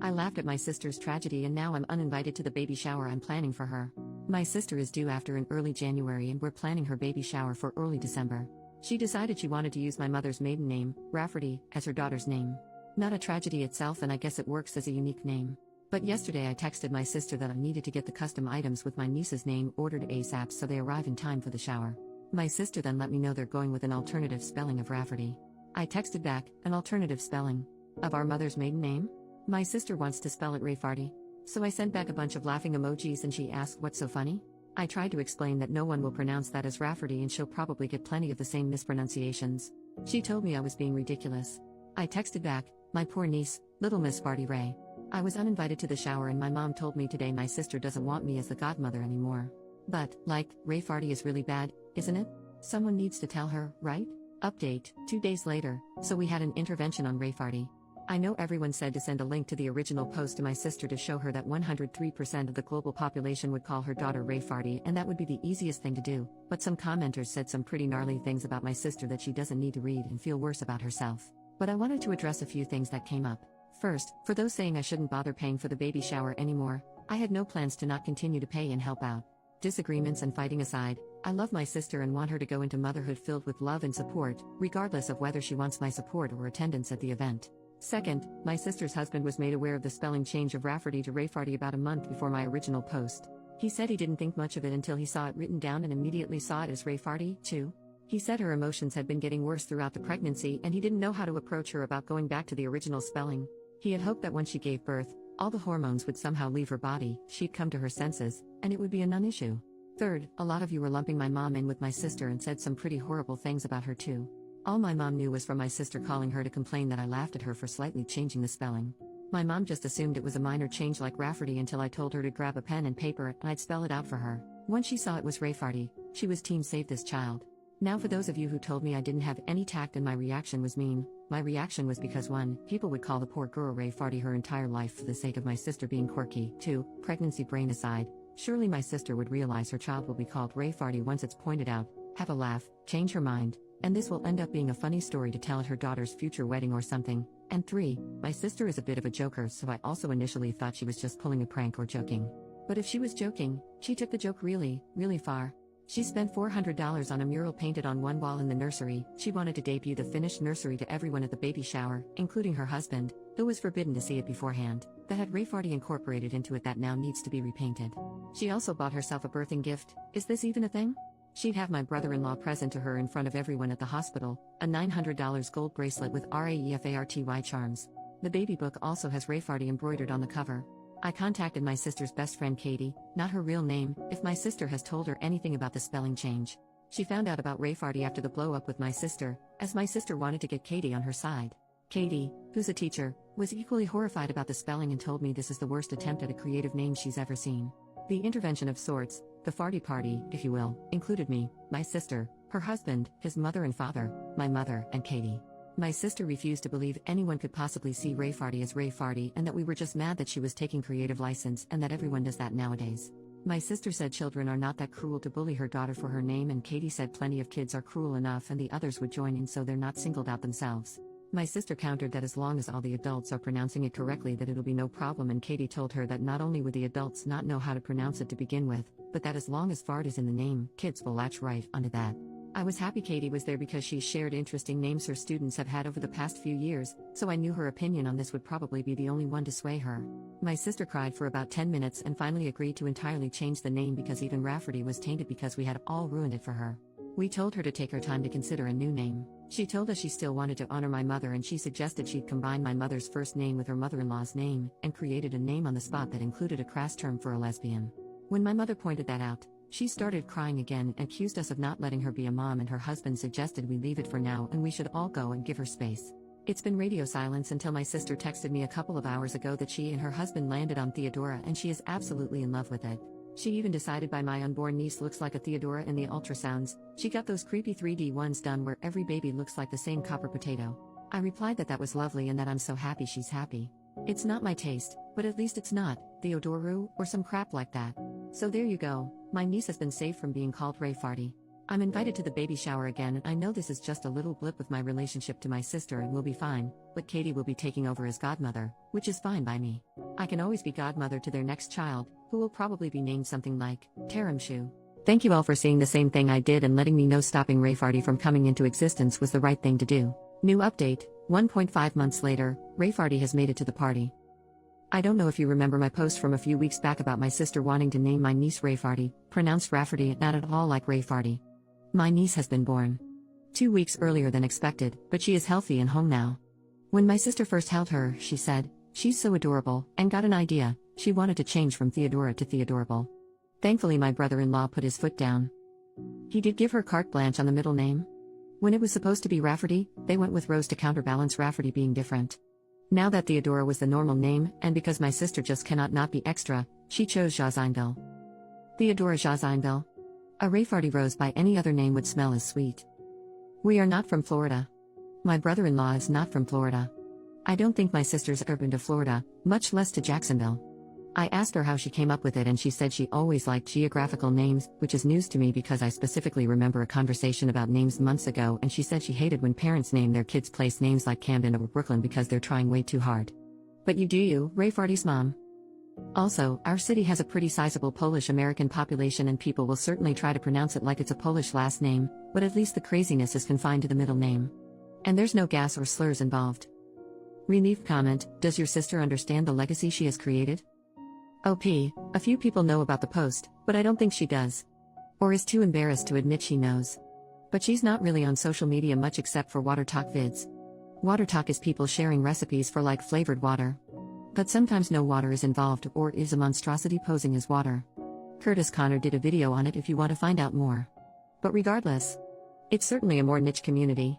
I laughed at my sister's tragedy and now I'm uninvited to the baby shower I'm planning for her. My sister is due after in early January and we're planning her baby shower for early December. She decided she wanted to use my mother's maiden name, Rafferty, as her daughter's name. Not a tragedy itself, and I guess it works as a unique name. But yesterday I texted my sister that I needed to get the custom items with my niece's name ordered ASAP so they arrive in time for the shower. My sister then let me know they're going with an alternative spelling of Rafferty. I texted back, an alternative spelling of our mother's maiden name? My sister wants to spell it Rayfarty. So I sent back a bunch of laughing emojis and she asked what's so funny? I tried to explain that no one will pronounce that as Rafferty and she'll probably get plenty of the same mispronunciations. She told me I was being ridiculous. I texted back, my poor niece, little Miss Farty Ray. I was uninvited to the shower and my mom told me today my sister doesn't want me as the godmother anymore. But, Ray Farty is really bad, isn't it? Someone needs to tell her, right? Update, 2 days later, so we had an intervention on Ray Farty. I know everyone said to send a link to the original post to my sister to show her that 103% of the global population would call her daughter Ray Farty and that would be the easiest thing to do, but some commenters said some pretty gnarly things about my sister that she doesn't need to read and feel worse about herself. But I wanted to address a few things that came up. First, for those saying I shouldn't bother paying for the baby shower anymore, I had no plans to not continue to pay and help out. Disagreements and fighting aside, I love my sister and want her to go into motherhood filled with love and support, regardless of whether she wants my support or attendance at the event. Second, my sister's husband was made aware of the spelling change of Rafferty to Rayfarty about a month before my original post. He said he didn't think much of it until he saw it written down and immediately saw it as Rayfarty, too. He said her emotions had been getting worse throughout the pregnancy and he didn't know how to approach her about going back to the original spelling. He had hoped that when she gave birth, all the hormones would somehow leave her body, she'd come to her senses, and it would be a non-issue. Third, a lot of you were lumping my mom in with my sister and said some pretty horrible things about her too. All my mom knew was from my sister calling her to complain that I laughed at her for slightly changing the spelling. My mom just assumed it was a minor change like Rafferty until I told her to grab a pen and paper and I'd spell it out for her. Once she saw it was Rayfarty, she was team save this child. Now for those of you who told me I didn't have any tact and my reaction was mean, my reaction was because 1, people would call the poor girl Rayfarty her entire life for the sake of my sister being quirky. 2, pregnancy brain aside, surely my sister would realize her child will be called Rayfarty once it's pointed out, have a laugh, change her mind, and this will end up being a funny story to tell at her daughter's future wedding or something. And 3, my sister is a bit of a joker, so I also initially thought she was just pulling a prank or joking. But if she was joking, she took the joke really, really far. She spent $400 on a mural painted on one wall in the nursery. She wanted to debut the finished nursery to everyone at the baby shower, including her husband, who was forbidden to see it beforehand, that had Rayfarty incorporated into it that now needs to be repainted. She also bought herself a birthing gift. Is this even a thing? She'd have my brother-in-law present to her in front of everyone at the hospital, a $900 gold bracelet with RAEFARTY charms. The baby book also has Rayfarty embroidered on the cover. I contacted my sister's best friend Katie, not her real name, if my sister has told her anything about the spelling change. She found out about Rayfarty after the blow-up with my sister, as my sister wanted to get Katie on her side. Katie, who's a teacher, was equally horrified about the spelling and told me this is the worst attempt at a creative name she's ever seen. The intervention of sorts, the farty party, if you will, included me, my sister, her husband, his mother and father, my mother, and Katie. My sister refused to believe anyone could possibly see Rayfarty as Rayfarty and that we were just mad that she was taking creative license and that everyone does that nowadays. My sister said children are not that cruel to bully her daughter for her name, and Katie said plenty of kids are cruel enough and the others would join in so they're not singled out themselves. My sister countered that as long as all the adults are pronouncing it correctly that it'll be no problem, and Katie told her that not only would the adults not know how to pronounce it to begin with, but that as long as fart is in the name, kids will latch right onto that. I was happy Katie was there because she shared interesting names her students have had over the past few years, so I knew her opinion on this would probably be the only one to sway her. My sister cried for about 10 minutes and finally agreed to entirely change the name because even Rafferty was tainted because we had all ruined it for her. We told her to take her time to consider a new name. She told us she still wanted to honor my mother and she suggested she'd combine my mother's first name with her mother-in-law's name, and created a name on the spot that included a crass term for a lesbian. When my mother pointed that out, she started crying again and accused us of not letting her be a mom, and her husband suggested we leave it for now and we should all go and give her space. It's been radio silence until my sister texted me a couple of hours ago that she and her husband landed on Theodora and she is absolutely in love with it. She even decided by my unborn niece looks like a Theodora in the ultrasounds. She got those creepy 3D ones done where every baby looks like the same copper potato. I replied that was lovely and that I'm so happy she's happy. It's not my taste, but at least it's not Theodoru or some crap like that. So there you go, my niece has been saved from being called Rayfarty. I'm invited to the baby shower again, and I know this is just a little blip of my relationship to my sister and will be fine, but Katie will be taking over as godmother, which is fine by me. I can always be godmother to their next child, who will probably be named something like Taramshu. Thank you all for seeing the same thing I did and letting me know stopping Rayfarty from coming into existence was the right thing to do. New update, 1.5 months later, Rayfarty has made it to the party. I don't know if you remember my post from a few weeks back about my sister wanting to name my niece Rayfarty, pronounced Rafferty, not at all like Rayfarty. My niece has been born 2 weeks earlier than expected, but she is healthy and home now. When my sister first held her, she said, "She's so adorable," and got an idea. She wanted to change from Theodora to Theodorable. Thankfully, my brother-in-law put his foot down. He did give her carte blanche on the middle name. When it was supposed to be Rafferty, they went with Rose to counterbalance Rafferty being different. Now that Theodora was the normal name, and because my sister just cannot not be extra, she chose Jazinville. Theodora Jazinville. A Rayfarty rose by any other name would smell as sweet. We are not from Florida. My brother-in-law is not from Florida. I don't think my sister's ever been to Florida, much less to Jacksonville. I asked her how she came up with it, and she said she always liked geographical names, which is news to me because I specifically remember a conversation about names months ago, and she said she hated when parents name their kids place names like Camden or Brooklyn because they're trying way too hard. But you do you, Rayfarty's mom. Also, our city has a pretty sizable Polish-American population, and people will certainly try to pronounce it like it's a Polish last name, but at least the craziness is confined to the middle name. And there's no gas or slurs involved. Relief comment, does your sister understand the legacy she has created? OP, a few people know about the post, but I don't think she does. Or is too embarrassed to admit she knows. But she's not really on social media much except for water talk vids. Water talk is people sharing recipes for like flavored water. But sometimes no water is involved or is a monstrosity posing as water. Curtis Connor did a video on it if you want to find out more. But regardless, it's certainly a more niche community.